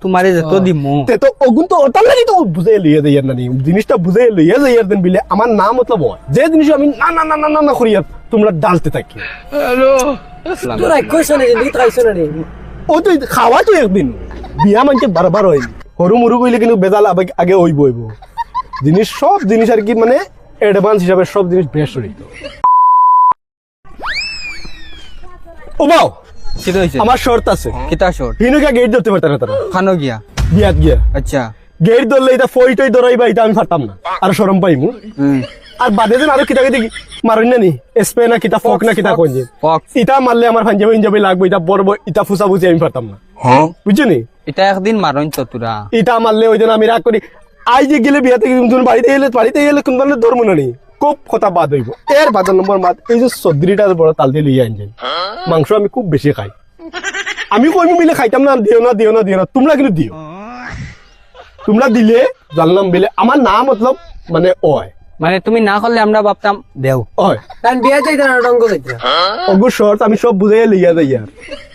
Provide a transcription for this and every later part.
তোমারে যত দিমু তে তো ওগুন তো ওটার লাগি তো বুঝে লইয়া যাই না জিনিসটা বুঝে লইয়া যাই দেন বিলে আমার না মতলব হয় যে জিনিস আমি না না না না না না করিয়া তোমরা ডালতে থাকি তোরা কইছ না যে খাইছ না রে ও তো খাওয়া তো একদিন বিয়া মানছে বারবার হয় হরু মুরু কইলে কিন্তু বেজাল আগে হইব হইব জিনিস সব জিনিস আর কি মানে অ্যাডভান্স হিসাবে সব জিনিস বেশ হইতো ও বাও কিটা হইছে আমার শর্ত আছে কিটা শর্ট হিনো কে গেট ধরতে পারতাম না তারা খানো গিয়া বিয়াত গিয়া আচ্ছা গেট ধরলে এটা ফইটই ধরাইবা এটা আমি পারতাম না আর শরম পাইমু আর বাদে দিন আরো কিটা দেখি মারুন না নি স্পে না কিটা ফক না কিটা কোন যে ফক্স ইটা মারলে আমার পাঞ্জাবি লাগবে এটা বড় ইটা ফুসা ফুসি আমি পারতাম না হ্যাঁ বুঝছো নি এটা একদিন মারন তো তোরা ইটা মারলে ওই জন্য আমি রাগ করি আই যে গেলে বিয়াতে তুমি বাড়িতে এলে কোন ধরনের ধর্ম না নি খুব কথা বাদ হইব এর বাদ নম্বর মাত এই যে সদ্রিটা বড় তাল দিয়ে লইয়া আনছেন মাংস আমি খুব বেশি খাই আমি কই মিলে খাইতাম না দিও না দিও না দিও না তোমরা কিন্তু দিও তোমরা দিলে জানলাম বিলে আমার না মতলব মানে ওয় মানে তুমি না করলে আমরা ভাবতাম দেও ওয় কারণ বিয়া যাইতা না রঙ্গ যাইতা অগো শর্ট আমি সব বুঝাইয়া লইয়া যাই আর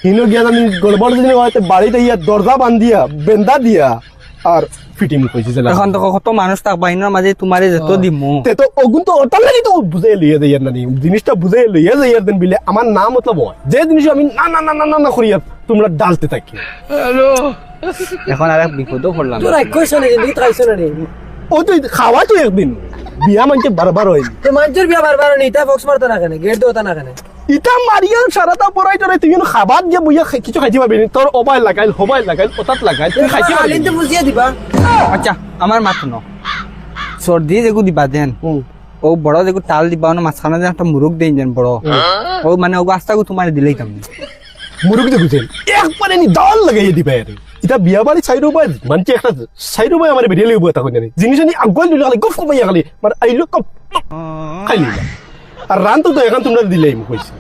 হিনো গিয়া আমি গড়বড় জিনিস হয়তো বাড়িতে ইয়া দরজা বান্ধিয়া বেন্দা দিয়া আর ফিটিং কইছি যে এখন তো কত মানুষ থাকবা ইনার মাঝে তোমারে যত দিমু তে তো ওগুন তো ওটার লাগি তো বুঝাই লইয়া যাই না জিনিসটা বুঝাই লইয়া যাই দেন বিলে আমার না মতলব হয় যে জিনিস আমি না না না না না না করিয়া তোমরা ডালতে থাকি এখন আর এক বিপদও পড়লাম তোরা কইছ না যে খাইছ না রে ও তো খাওয়া তো একদিন বিয়া মানছে বারবার হয় তো মানুষের বিয়া বারবার নি তা বক্স মারতা না কেন গেট দেওতা না কেন ইটা মারিয়া সারাটা পড়াই তোরে তুই খাবার দিয়ে বইয়া কিছু খাইতে পারবি না তোর মোবাইল লাগাইল ওটাত লাগাইল তুই খাইতে পারবি আলিন তো বুঝিয়ে দিবা আচ্ছা আমার মাথা ন সর্দি যেগু দিবা দেন ও বড় যেগু তাল দিবা না মাঝখানে যেন একটা মুরুখ দেন যেন বড় ও মানে ও আস্তাগু তোমার দিলেই তাম মুরুখ দিয়ে বুঝেন একবারে নি দাল লাগাইয়া দিবা আরে এটা বিয়া বাড়ি চাই রুবাই মানছে একটা চাই রুবাই আমার বেরিয়ে লইব তখন জানি জিনিস নি আগুয়াল দিলে খালি গফ কমাইয়া খালি মানে আইলো কপ খাইলি আর রান তো এখন তোমরা দিলেই আমি কইছি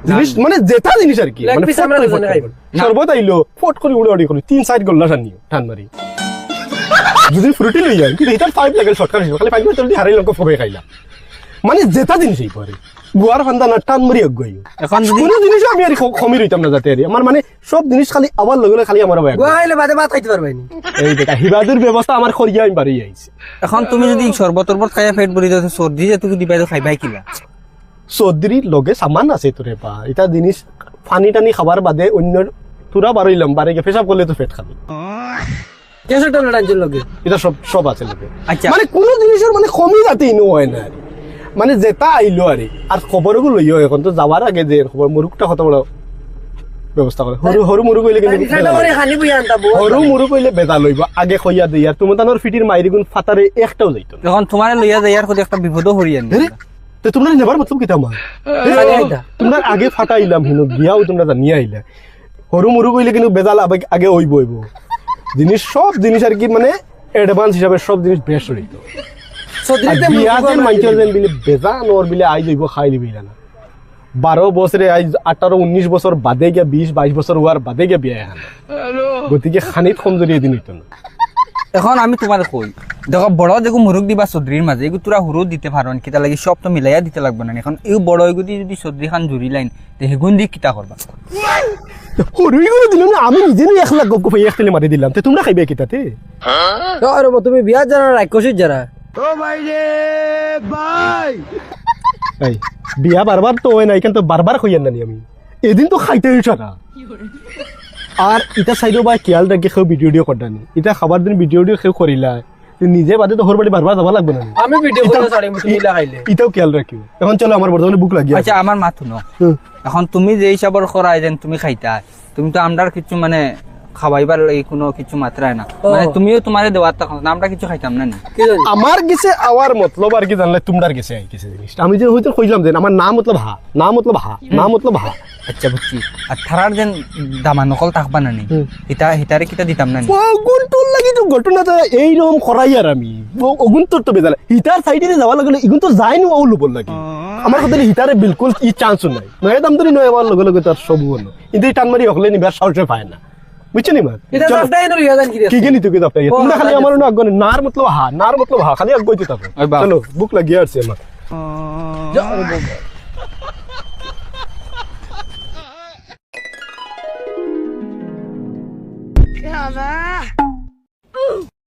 জিনিস মানে জেতা জিনিস আর কি মানে সর্বত আইলো ফট করে উড়ে উড়ে করে 3 গোল্লা টানিও টান মারি যদি ফ্রুটি লই যায় কিন্তু এটার 5 লেভেল শর্টকাট খালি 5 মিনিট হারাই লঙ্কা ফবে খাইলা মানে জেতা জিনিসই পরে গুয়ার ফান্দা না টান মারি গই এখন যদি কোনো জিনিস আমি আর খমি রইতাম না যাতে আর আমার মানে সব জিনিস খালি আবার লগে খালি আমার ভাই গোয়াইলে বাদে ভাত খাইতে পারবাই নি এই দেখা হিবাদুর ব্যবস্থা আমার খরিয়া আমি বাড়ি আইছে এখন তুমি যদি শরবত টরবত খাইয়া পেট ভরি দাও সর্দি যে তুমি দিবাই তো খাইবাই কিলা চৌধুরীর লগে সামান আছে তোরে পা এটা জিনিস পানি টানি খাবার বাদে অন্য তোরা বারইলাম বারে গিয়ে পেশাব করলে তো পেট খাবি কেসে টলে টানছিল লগে এটা সব সব আছে লগে আচ্ছা মানে কোনো জিনিসের মানে কমই যাতে ইনো হয় না আর মানে যেটা আইলো আর খবরগুলো লইও এখন তো যাওয়ার আগে যে খবর মুরুকটা কত বড় ব্যবস্থা করে সৰু সৰু মুরু কইলে কিন্তু খাটা করে খানি বুই আনতা বউ সৰু মুরু কইলে বেদা লইব আগে খইয়া দেই আর তুমি তানোর ফিটির মাইরিগুন ফাতারে একটাও যাইতো না এখন তোমারে লইয়া যাই আর একটা বিপদও হরিয়ান তো তোমরা নেবার মতলব কিতা মা তোমরা আগে ফাটাইলাম হিনো গিয়াও তোমরা জানিয়ে আইলা সৰু মুরু কইলে কিন্তু বেজাল আগে হইব হইব জিনিস সব জিনিস আর কি মানে অ্যাডভান্স হিসাবে সব জিনিস বেশ হইতো সদরিতে বিয়াতে মাইকেল যেন বিলে বেজা নর বিলে আই যাইব খাই দিবি না 12 বছরে আই 18 19 বছর বাদে গিয়া 20 22 বছর হওয়ার বাদে গিয়া বিয়া হান গতিকে খানিত কমজোরি এদিন হইতো না এখন আমি তোমার কই দেখো বড় যেগু মুরুখ দিবা চৌধুরীর মাঝে এগু তোরা হুরু দিতে পারন কিতা লাগি সব তো মিলাইয়া দিতে লাগবে না এখন এই বড় এগুদি যদি চৌধুরী খান জুরি লাইন তে হেগুন দি কিতা করবা হরুই করে দিলাম না আমি নিজে 1 লাখ গপ এক তেলে মারি দিলাম তে তোমরা খাইবে কিতাতে আরে তুমি বিয়া জানা রাক্ষসির জানা ও ভাই রে ভাই এই বিয়া বারবার তো হয় না এখান তো বারবার কইয়ান না আমি এদিন তো খাইতে হইছ না আর ইটা সাইডো ভাই খেয়াল রাখে কেউ ভিডিও করদানি ইটা খাবার দিন ভিডিও কেউ করিলা নিজে বাদে তো বাড়ি বারবার যাবা লাগবে না আমি ভিডিও করে ছাড়ি তুমি লাগাইলে ইটাও খেয়াল রাখিও এখন চলো আমার বর্তমানে বুক লাগি আচ্ছা আমার মাথু ন এখন তুমি যে হিসাবর করাই দেন তুমি খাইতা তুমি তো আমরার কিছু মানে খাওয়াইবার এই কোনো কিছু মাত্রায় না মানে তুমিও তোমারে দেওয়ার তখন আমরা কিছু খাইতাম না কি জানি আমার গেছে আওয়ার মতলব আর কি জানলে তোমরার গেছে আই গেছে জিনিস আমি যে হইতো কইলাম যে আমার নাম মতলব হা নাম মতলব হা নাম মতলব হা আচ্ছা বুঝছি আর থারার যেন দামা নকল থাকবা না নি হিতারে কিতা দিতাম না ওগুন তোর লাগি তো ঘটনাটা এইরকম করাই আর আমি ওগুন তোর তো বেজালা হিতার সাইডে যাওয়া লাগলে ইগুন তো যাই নো আউল বল লাগি আমার কথা হিতারে বিলকুল ই চান্স নাই নয় দাম ধরি নয় আমার লগে লগে তার সব হলো কিন্তু এই টানমারি হকলে নিবার সাহসে পায় না বুঝছো নি মা এটা সবটাই নরি ইয়াদান কি কি গনি তুই দাপটা তোমরা খালি আমার না আগুন নার মতলব হা খালি আগ গইতে থাকো চলো বুক লাগি আসছে আমার বাবা